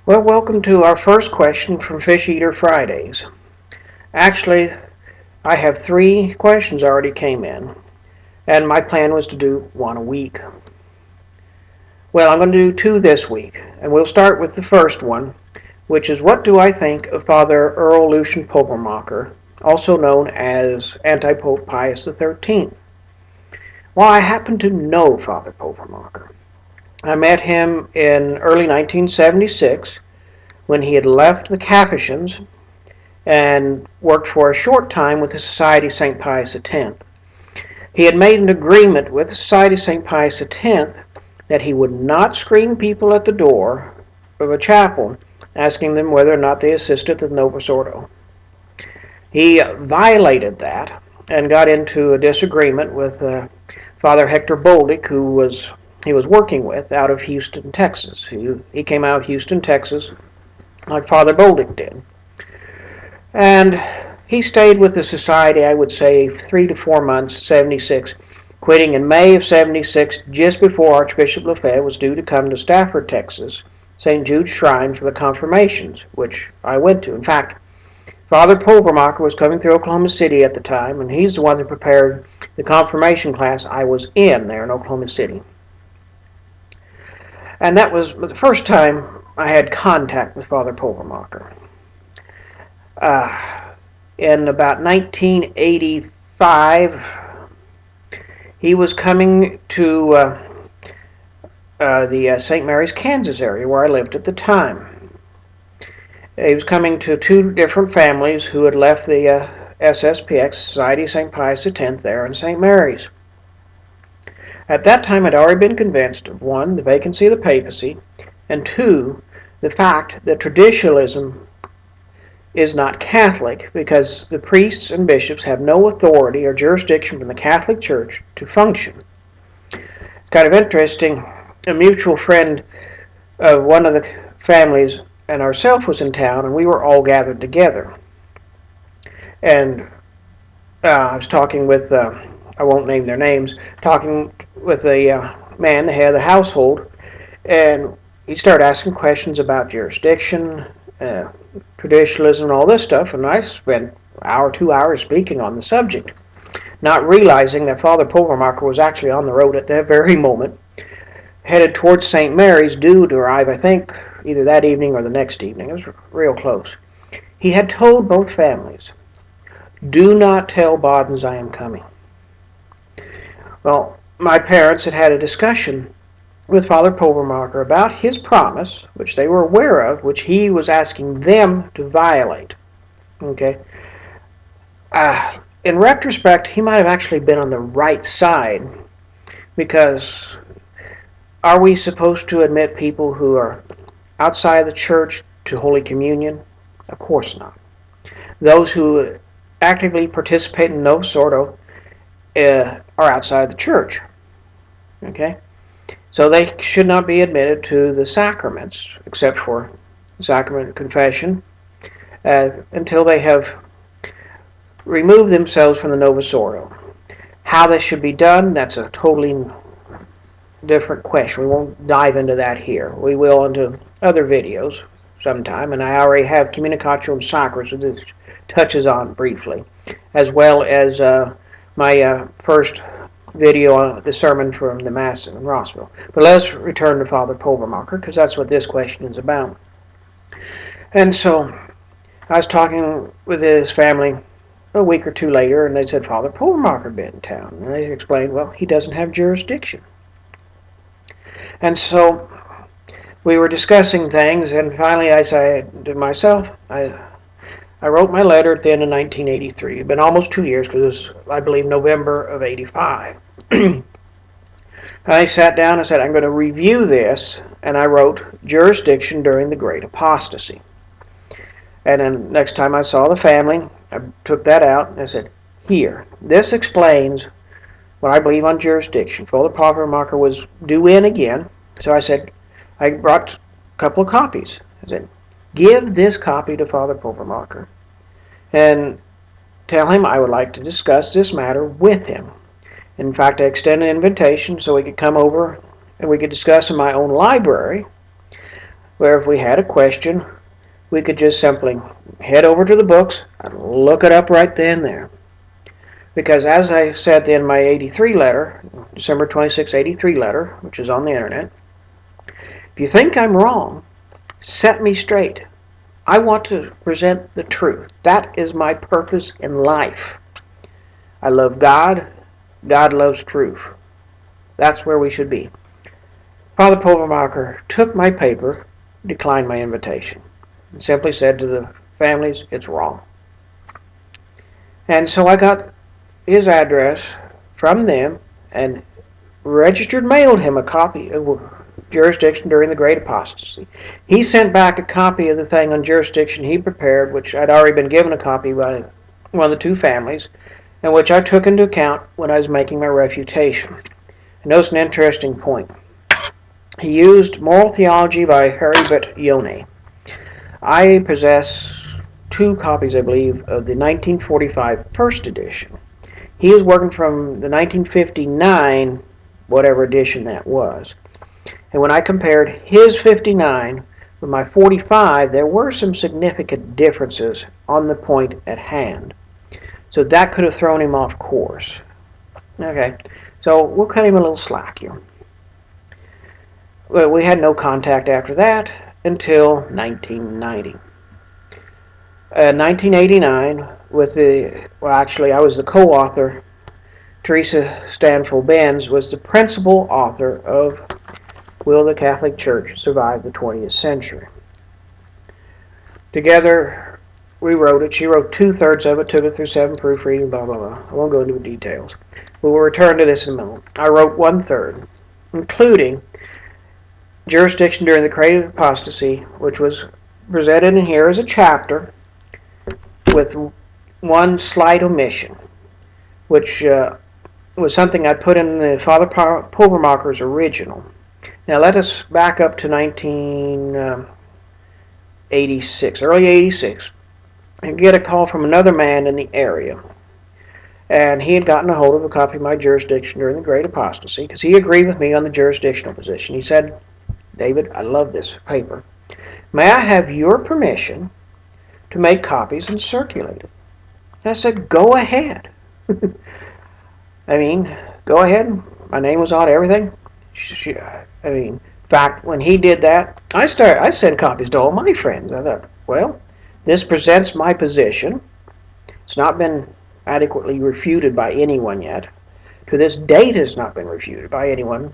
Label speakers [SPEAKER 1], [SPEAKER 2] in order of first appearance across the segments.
[SPEAKER 1] Well, welcome to our first question from Fish Eater Fridays. Actually, I have 3 questions already came in, and my plan was to do one a week. Well, I'm going to do 2 this week, and we'll start with the first one, which is what do I think of Father Earl Lucien Pulvermacher, also known as Antipope Pius XIII? Well, I happen to know Father Pulvermacher. I met him in early 1976 when he had left the Capuchins and worked for a short time with the Society of St. Pius X. He had made an agreement with the Society of St. Pius X that he would not screen people at the door of a chapel, asking them whether or not they assisted the Novus Ordo. He violated that and got into a disagreement with Father Hector Boldick, who he was working with out of Houston, Texas. He came out of Houston, Texas, like Father Boldick did. And he stayed with the society, I would say, 3 to 4 months, 76, quitting in May of 76, just before Archbishop Lafayette was due to come to Stafford, Texas, St. Jude's Shrine for the confirmations, which I went to. In fact, Father Pulvermacher was coming through Oklahoma City at the time, and he's the one that prepared the confirmation class I was in there in Oklahoma City. And that was the first time I had contact with Father Pulvermacher. In about 1985, he was coming to the St. Mary's, Kansas area where I lived at the time. He was coming to 2 different families who had left the SSPX, Society of St. Pius X, there in St. Mary's. At that time, I'd already been convinced of 1, the vacancy of the papacy, and 2, the fact that traditionalism is not Catholic because the priests and bishops have no authority or jurisdiction from the Catholic Church to function. It's kind of interesting. A mutual friend of one of the families and ourselves was in town, and we were all gathered together. And I was talking with, I won't name their names, talking with the man, the head of the household, and he started asking questions about jurisdiction, traditionalism, and all this stuff, and I spent an hour, 2 hours speaking on the subject, not realizing that Father Pulvermacher was actually on the road at that very moment, headed towards St. Mary's, due to arrive, I think, either that evening or the next evening. It was real close. He had told both families, "Do not tell Bodens I am coming." Well, my parents had had a discussion with Father Pulvermacher about his promise, which they were aware of, which he was asking them to violate. Okay. In retrospect, he might have actually been on the right side, because are we supposed to admit people who are outside the church to Holy Communion? Of course not. Those who actively participate in Novus Ordo are outside the church. Okay? So they should not be admitted to the sacraments, except for the sacrament of confession, until they have removed themselves from the Novus Ordo. How this should be done, that's a totally different question. We won't dive into that here. We will into other videos sometime, and I already have Communicatio Sacra, so this touches on briefly, as well as my first video on the sermon from the Mass in Rossville. But let's return to Father Pulvermacher, because that's what this question is about. And so I was talking with his family a week or 2 later, and they said, "Father Pulvermacher been in town." And they explained, well, he doesn't have jurisdiction. And so we were discussing things, and finally I said to myself, I wrote my letter at the end of 1983. It had been almost 2 years, because it was, I believe, November of 85. I sat down and said, I'm going to review this, and I wrote jurisdiction during the Great Apostasy. And then next time I saw the family, I took that out, and I said, here, this explains what I believe on jurisdiction. Father Pulvermacher was due in again, so I said, I brought a couple of copies. I said, give this copy to Father Pulvermacher and tell him I would like to discuss this matter with him. In fact, I extended an invitation so he could come over and we could discuss in my own library where if we had a question, we could just simply head over to the books and look it up right then and there. Because as I said in my 83 letter, December 26, 83 letter, which is on the internet, if you think I'm wrong, set me straight. I want to present the truth. That is my purpose in life. I love God. God loves truth. That's where we should be. Father Pulvermacher took my paper, declined my invitation, and simply said to the families, it's wrong. And so I got his address from them and registered mailed him a copy of jurisdiction during the Great Apostasy. He sent back a copy of the thing on jurisdiction he prepared, which I'd already been given a copy by one of the two families, and which I took into account when I was making my refutation. And notice an interesting point. He used Moral Theology by Heribert Yone. I possess two copies, I believe, of the 1945 first edition. He was working from the 1959, whatever edition that was. And when I compared his 59 with my 45, there were some significant differences on the point at hand. So that could have thrown him off course. Okay, so we'll cut him a little slack here. Well, we had no contact after that until 1990. 1989, I was the co-author. Teresa Stanfield Benz was the principal author of Will the Catholic Church Survive the 20th Century? Together, we wrote it. She wrote 2/3 of it, took it through 7 proofreading, blah, blah, blah. I won't go into the details. We will return to this in a moment. I wrote 1/3, including jurisdiction during the Great Apostasy, which was presented in here as a chapter with one slight omission, which was something I put in the Father Pulvermacher's original. Now let us back up to 1986, early 86, and get a call from another man in the area. And he had gotten a hold of a copy of my jurisdiction during the Great Apostasy because he agreed with me on the jurisdictional position. He said, David, I love this paper. May I have your permission to make copies and circulate it? And I said, go ahead. Go ahead. My name was on everything. In fact, when he did that, I sent copies to all my friends. I thought, well, this presents my position. It's not been adequately refuted by anyone yet. To this date, it's not been refuted by anyone,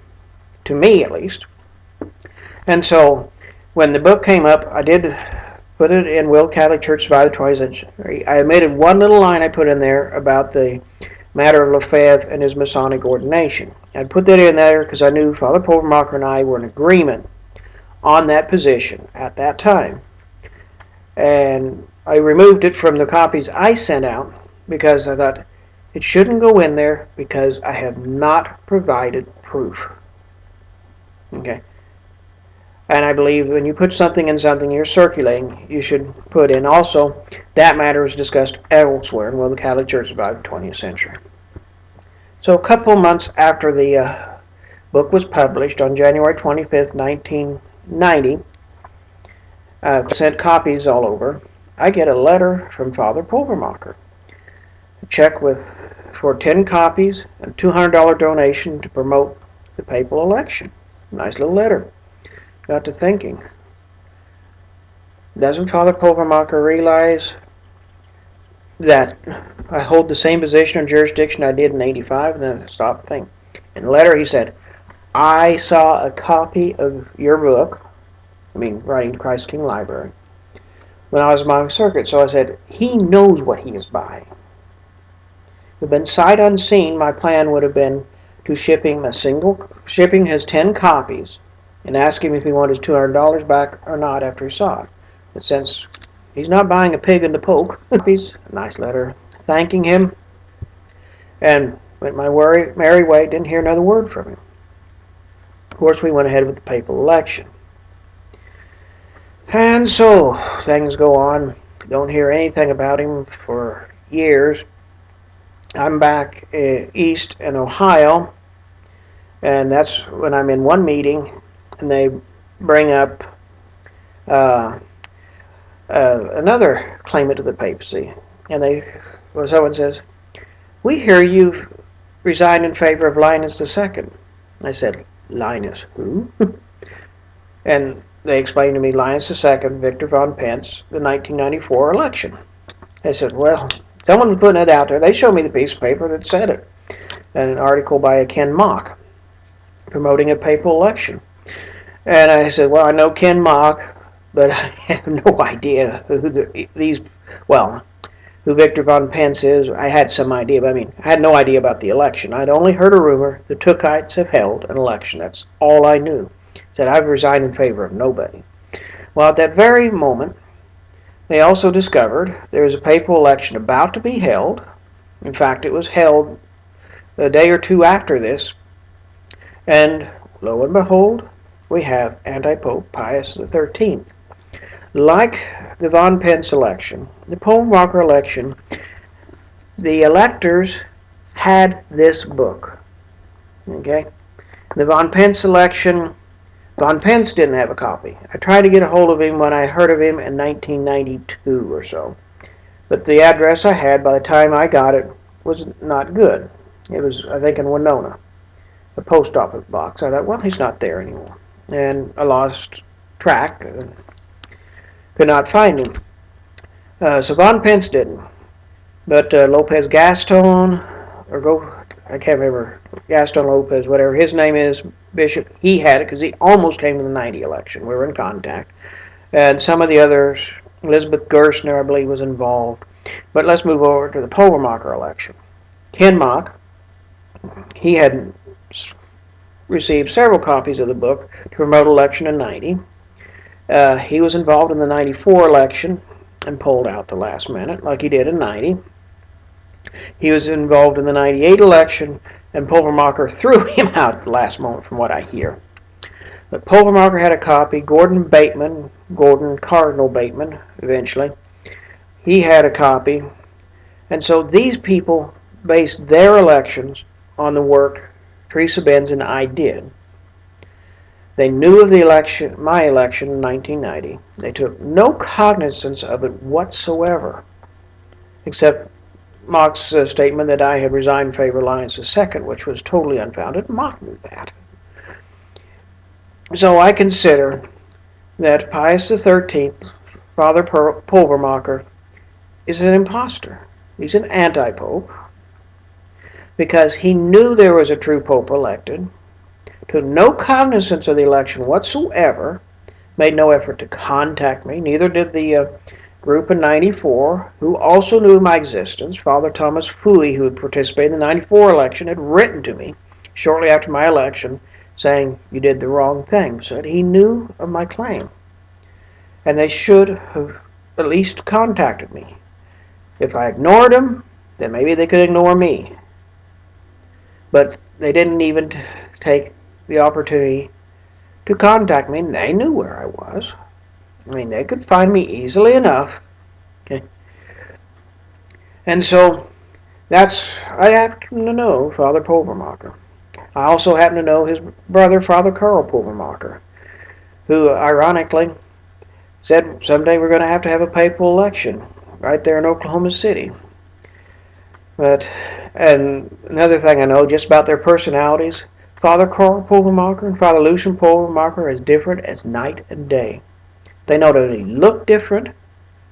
[SPEAKER 1] to me at least. And so, when the book came up, I did put it in Will Catholic Church Survive the 20th Century. I omitted one little line I put in there about the matter of Lefebvre and his Masonic ordination. I put that in there because I knew Father Pulvermacher and I were in agreement on that position at that time. And I removed it from the copies I sent out because I thought it shouldn't go in there because I have not provided proof. Okay. And I believe when you put something in something you're circulating, you should put in also that matter was discussed elsewhere in Will the Catholic Church Survive the 20th Century. So a couple months after the book was published on January 25th, 1990, sent copies all over, I get a letter from Father Pulvermacher. A check for 10 copies and $200 donation to promote the papal election. Nice little letter. Got to thinking, doesn't Father Pulvermacher realize that I hold the same position on jurisdiction I did in 85? And then I stopped thinking. In the letter he said, I saw a copy of your book, Writing to Christ King Library, when I was on my circuit. So I said, he knows what he is buying. It would have been sight unseen. My plan would have been to shipping his 10 copies and ask him if he wanted his $200 back or not after he saw it. But since he's not buying a pig in the poke, he's a nice letter thanking him, and went my merry way, didn't hear another word from him. Of course, we went ahead with the papal election. And so, things go on. Don't hear anything about him for years. I'm back east in Ohio, and that's when I'm in one meeting, and they bring up uh, another claimant to the papacy, and someone says, "We hear you've resigned in favor of Linus II." I said, "Linus who?" And they explained to me Linus II, Victor von Pence, the 1994 election. I said, "Well, someone was putting it out there." They showed me the piece of paper that said it, and an article by a Ken Mock promoting a papal election. And I said, "Well, I know Ken Mock, but I have no idea who Victor von Pence is." I had some idea, but I had no idea about the election. I'd only heard a rumor the Tookites have held an election. That's all I knew. I said, "I've resigned in favor of nobody." Well, at that very moment, they also discovered there was a papal election about to be held. In fact, it was held a day or two after this, and lo and behold, we have Antipope Pius XIII. Like the von Pence election, the Pulvermacher election, the electors had this book. Okay? The von Pence election, von Pence didn't have a copy. I tried to get a hold of him when I heard of him in 1992 or so. But the address I had by the time I got it was not good. It was, I think, in Winona, the post office box. I thought, well, he's not there anymore. And I lost track and could not find him. So von Pence didn't. But Lopez Gaston, I can't remember, Gaston Lopez, whatever his name is, Bishop, he had it because he almost came to the 90 election. We were in contact. And some of the others, Elizabeth Gerstner, I believe, was involved. But let's move over to the Pulvermacher election. Ken Mock, he had received several copies of the book to promote election in 90. He was involved in the 94 election and pulled out the last minute, like he did in 90. He was involved in the 98 election, and Pulvermacher threw him out at the last moment, from what I hear. But Pulvermacher had a copy. Gordon Cardinal Bateman, eventually, he had a copy. And so these people based their elections on the work Teresa Benz and I did. They knew of the election, my election in 1990. They took no cognizance of it whatsoever, except Mock's statement that I had resigned in favor of Linus II, which was totally unfounded. Mock knew that. So I consider that Pius XIII, Father Pulvermacher, is an impostor. He's an anti-pope because he knew there was a true pope elected, took no cognizance of the election whatsoever, made no effort to contact me. Neither did the group in 94, who also knew my existence. Father Thomas Fooey, who had participated in the 94 election, had written to me shortly after my election saying, "You did the wrong thing." So he knew of my claim. And they should have at least contacted me. If I ignored them, then maybe they could ignore me. But they didn't even take the opportunity to contact me, and they knew where I was. They could find me easily enough. Okay. And so I happen to know Father Pulvermacher. I also happen to know his brother, Father Earl Pulvermacher, who ironically said someday we're going to have a papal election right there in Oklahoma City. And another thing I know just about their personalities, Father Earl Pulvermacher and Father Lucien Pulvermacher are as different as night and day. They not only look different,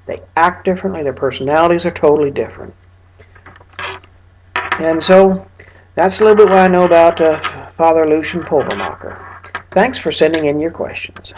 [SPEAKER 1] they act differently, their personalities are totally different. And so that's a little bit what I know about Father Lucien Pulvermacher. Thanks for sending in your questions.